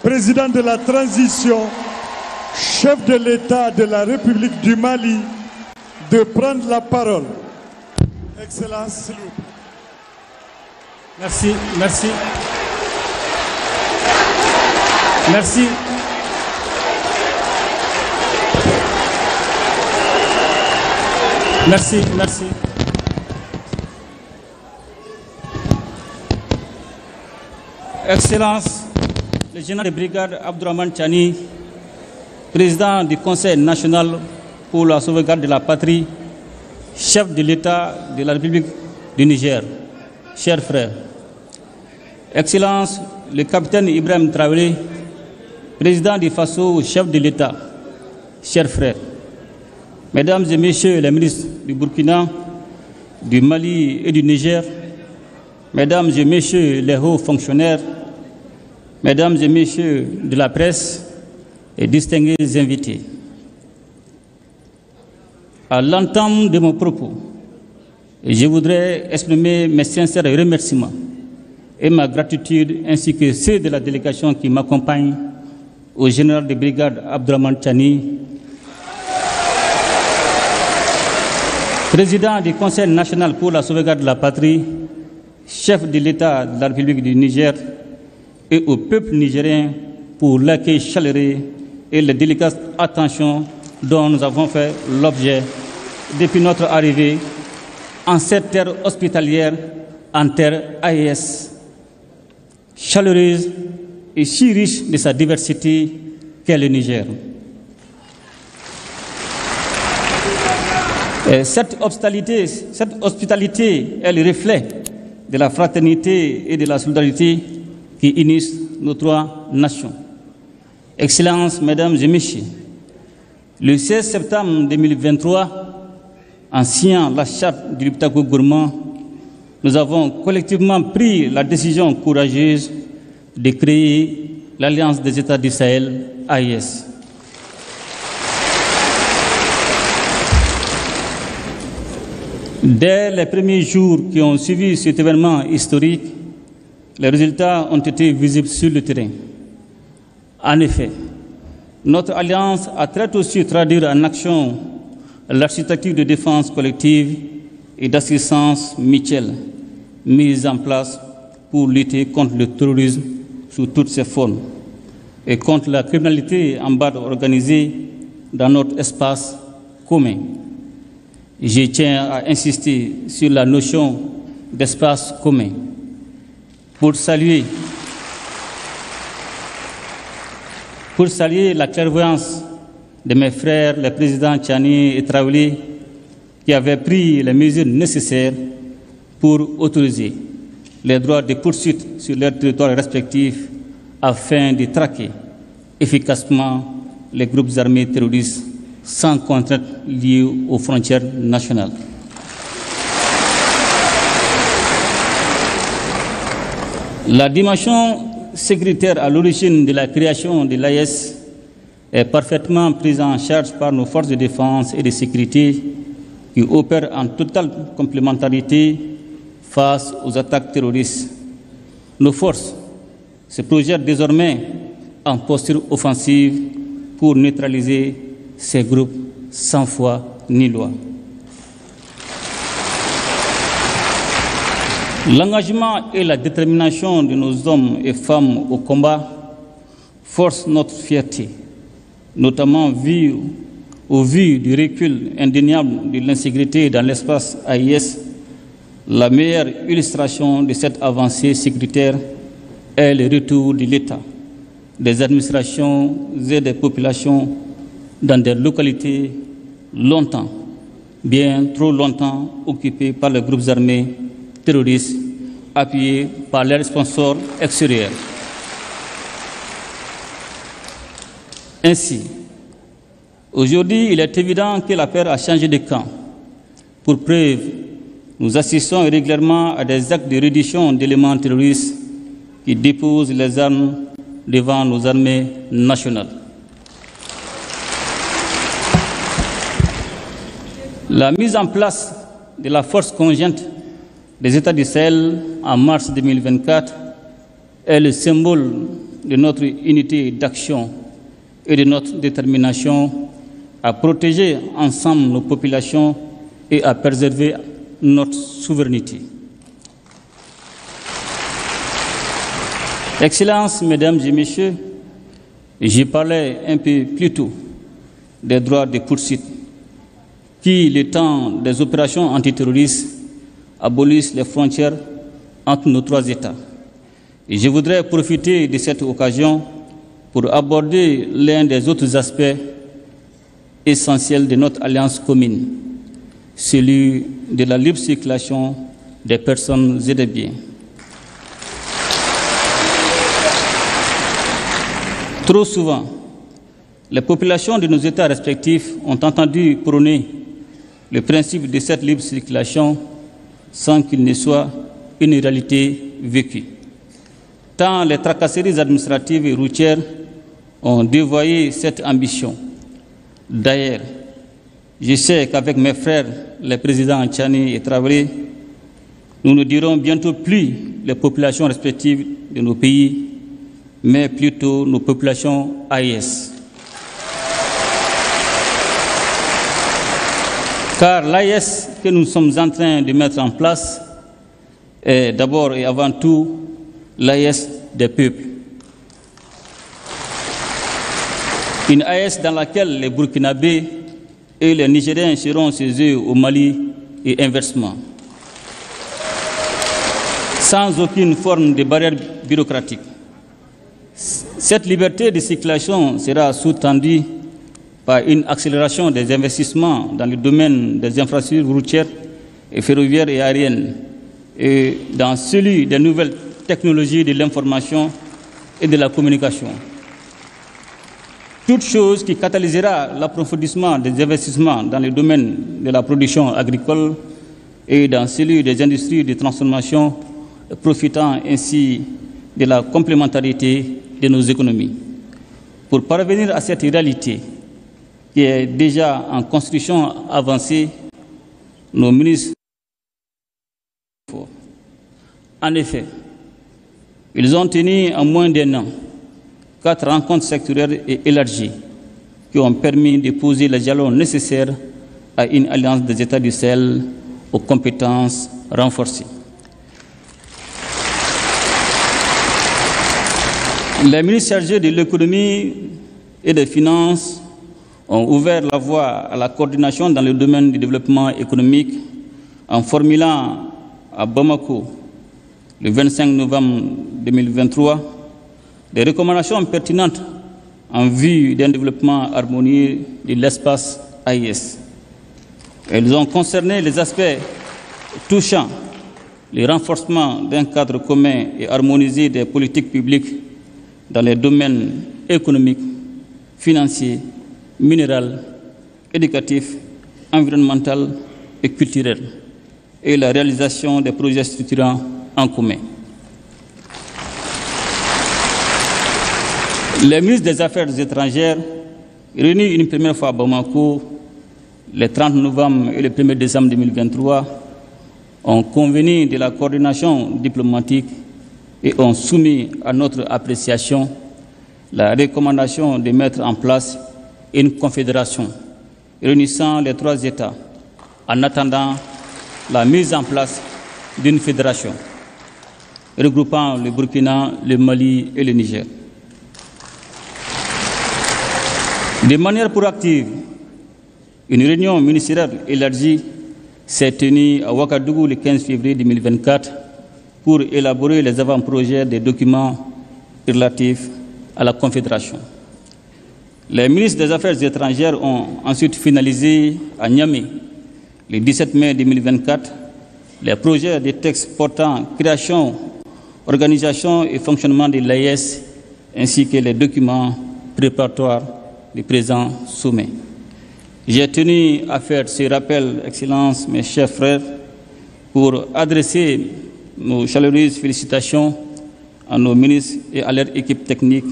Président de la transition, chef de l'État de la République du Mali, de prendre la parole. Excellence, s'il vous plaît. Merci, merci. Merci. Merci, merci. Excellence, le général de brigade Abdourahmane Tiani, président du Conseil national pour la sauvegarde de la patrie, chef de l'État de la République du Niger, chers frères. Excellence, le capitaine Ibrahim Traoré, président du FASO, chef de l'État, chers frères. Mesdames et messieurs les ministres du Burkina, du Mali et du Niger, mesdames et messieurs les hauts fonctionnaires, mesdames et messieurs de la presse et distingués invités. À l'entame de mon propos, je voudrais exprimer mes sincères remerciements et ma gratitude ainsi que ceux de la délégation qui m'accompagne au général de brigade Abdourahmane Tiani, président du Conseil national pour la sauvegarde de la patrie, chef de l'État de la République du Niger, et au peuple nigérien pour l'accueil chaleureux et la délicate attention dont nous avons fait l'objet depuis notre arrivée en cette terre hospitalière, en terre AES, chaleureuse et si riche de sa diversité qu'est le Niger. Cette hospitalité est le reflet de la fraternité et de la solidarité qui unissent nos trois nations. Excellences, mesdames et messieurs, le 16 septembre 2023, en signant la charte du Liptako Gourmand, nous avons collectivement pris la décision courageuse de créer l'Alliance des États du Sahel, AES. Dès les premiers jours qui ont suivi cet événement historique, les résultats ont été visibles sur le terrain. En effet, notre alliance a très tôt su traduire en action l'architecture de défense collective et d'assistance mutuelle mise en place pour lutter contre le terrorisme sous toutes ses formes et contre la criminalité en bande organisée dans notre espace commun. Je tiens à insister sur la notion d'espace commun pour saluer la clairvoyance de mes frères, les présidents Tiani et Traoré, qui avaient pris les mesures nécessaires pour autoriser les droits de poursuite sur leurs territoires respectifs afin de traquer efficacement les groupes armés terroristes sans contrainte liée aux frontières nationales. La dimension sécuritaire à l'origine de la création de l'AES est parfaitement prise en charge par nos forces de défense et de sécurité qui opèrent en totale complémentarité face aux attaques terroristes. Nos forces se projettent désormais en posture offensive pour neutraliser ces groupes sans foi ni loi. L'engagement et la détermination de nos hommes et femmes au combat forcent notre fierté, notamment au vu du recul indéniable de l'insécurité dans l'espace AES. La meilleure illustration de cette avancée sécuritaire est le retour de l'État, des administrations et des populations dans des localités longtemps, bien trop longtemps occupées par les groupes armés terroristes appuyés par leurs sponsors extérieurs. Ainsi, aujourd'hui, il est évident que la paix a changé de camp. Pour preuve, nous assistons régulièrement à des actes de reddition d'éléments terroristes qui déposent les armes devant nos armées nationales. La mise en place de la force conjointe des États du Sahel en mars 2024 est le symbole de notre unité d'action et de notre détermination à protéger ensemble nos populations et à préserver notre souveraineté. Excellences, Mesdames et Messieurs, j'y parlais un peu plus tôt des droits de poursuite qui, le temps des opérations antiterroristes, abolissent les frontières entre nos trois États. Et je voudrais profiter de cette occasion pour aborder l'un des autres aspects essentiels de notre alliance commune, celui de la libre circulation des personnes et des biens. Trop souvent, les populations de nos États respectifs ont entendu prôner le principe de cette libre circulation sans qu'il ne soit une réalité vécue. Tant les tracasseries administratives et routières ont dévoyé cette ambition. D'ailleurs, je sais qu'avec mes frères, les présidents Tchani et Traoré, nous ne dirons bientôt plus les populations respectives de nos pays, mais plutôt nos populations AES. Car l'AES que nous sommes en train de mettre en place est d'abord et avant tout l'AES des peuples. Une AES dans laquelle les Burkinabés et les Nigériens seront chez eux au Mali et inversement, sans aucune forme de barrière bureaucratique. Cette liberté de circulation sera sous-tendue par une accélération des investissements dans le domaine des infrastructures routières et ferroviaires et aériennes et dans celui des nouvelles technologies de l'information et de la communication. Toute chose qui catalysera l'approfondissement des investissements dans le domaine de la production agricole et dans celui des industries de transformation, profitant ainsi de la complémentarité de nos économies. Pour parvenir à cette réalité qui est déjà en construction avancée, nos ministres. En effet, ils ont tenu en moins d'un an 4 rencontres sectorielles et élargies qui ont permis de poser les jalons nécessaires à une alliance des États du Sahel aux compétences renforcées. Les ministres chargés de l'économie et des finances ont ouvert la voie à la coordination dans le domaine du développement économique en formulant à Bamako, le 25 novembre 2023, des recommandations pertinentes en vue d'un développement harmonieux de l'espace AES. Elles ont concerné les aspects touchant le renforcement d'un cadre commun et harmonisé des politiques publiques dans les domaines économiques, financiers, minéral, éducatif, environnemental et culturel, et la réalisation des projets structurants en commun. Les ministres des Affaires étrangères, réunis une première fois à Bamako, le 30 novembre et le 1er décembre 2023, ont convenu de la coordination diplomatique et ont soumis à notre appréciation la recommandation de mettre en place une confédération réunissant les 3 États en attendant la mise en place d'une fédération regroupant le Burkina, le Mali et le Niger. De manière proactive, une réunion ministérielle élargie s'est tenue à Ouagadougou le 15 février 2024 pour élaborer les avant-projets des documents relatifs à la Confédération. Les ministres des Affaires étrangères ont ensuite finalisé à Niamey, le 17 mai 2024, les projets de textes portant création, organisation et fonctionnement de l'AES, ainsi que les documents préparatoires du présent sommet. J'ai tenu à faire ce rappel, Excellences, mes chers frères, pour adresser nos chaleureuses félicitations à nos ministres et à leur équipe technique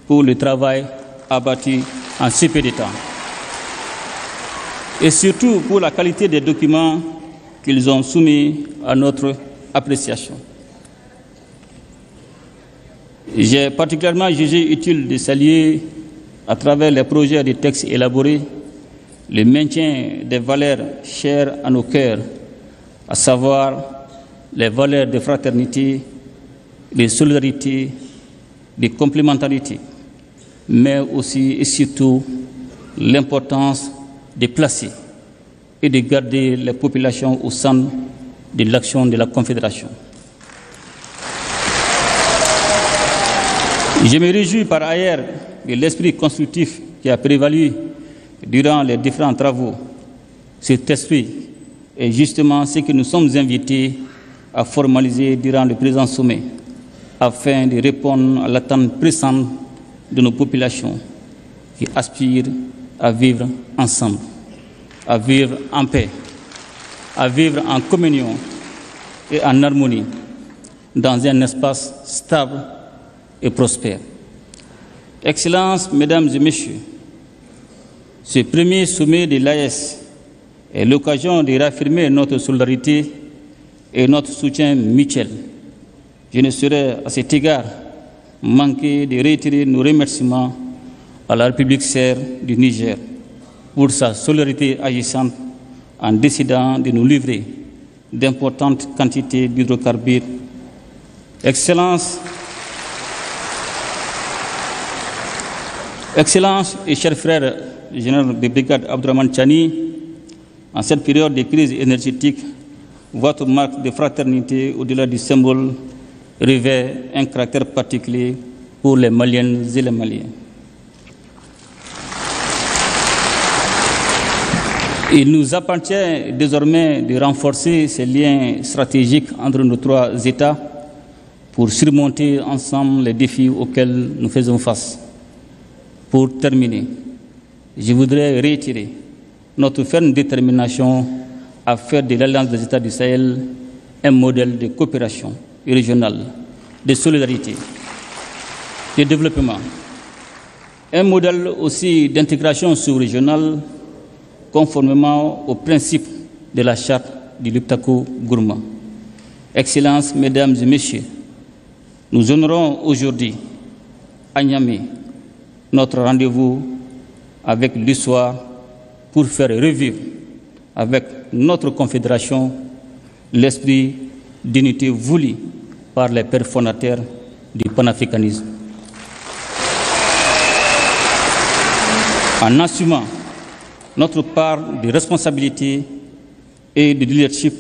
pour le travail abattu en si peu de temps. Et surtout pour la qualité des documents qu'ils ont soumis à notre appréciation. J'ai particulièrement jugé utile de saluer, à travers les projets de textes élaborés, le maintien des valeurs chères à nos cœurs, à savoir les valeurs de fraternité, de solidarité, de complémentarité, mais aussi et surtout l'importance de placer et de garder les populations au centre de l'action de la Confédération. Je me réjouis par ailleurs de l'esprit constructif qui a prévalu durant les différents travaux. Cet esprit est justement ce que nous sommes invités à formaliser durant le présent sommet, afin de répondre à l'attente pressante de nos populations qui aspirent à vivre ensemble, à vivre en paix, à vivre en communion et en harmonie dans un espace stable et prospère. Excellences, Mesdames et Messieurs, ce premier sommet de l'AES est l'occasion de réaffirmer notre solidarité et notre soutien mutuel. Je ne saurais à cet égard manquer de réitérer nos remerciements à la République sœur du Niger pour sa solidarité agissante en décidant de nous livrer d'importantes quantités d'hydrocarbures. Excellences et chers frères généraux de brigade Abdourahmane Tchani, en cette période de crise énergétique, votre marque de fraternité au-delà du symbole revêt un caractère particulier pour les Maliennes et les Maliens. Il nous appartient désormais de renforcer ces liens stratégiques entre nos trois États pour surmonter ensemble les défis auxquels nous faisons face. Pour terminer, je voudrais réitérer notre ferme détermination à faire de l'Alliance des États du Sahel un modèle de coopération régionale, de solidarité, de développement, un modèle aussi d'intégration sous-régionale conformément aux principes de la charte du Liptako Gourma. Excellences, Mesdames et Messieurs, nous honorons aujourd'hui à Niamey notre rendez-vous avec l'histoire pour faire revivre avec notre confédération l'esprit d'unité voulu par les pères fondateurs du panafricanisme. En assumant notre part de responsabilité et de leadership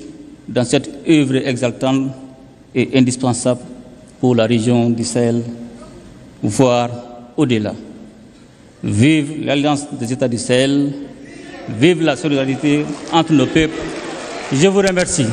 dans cette œuvre exaltante et indispensable pour la région du Sahel, voire au-delà. Vive l'Alliance des États du Sahel, vive la solidarité entre nos peuples. Je vous remercie.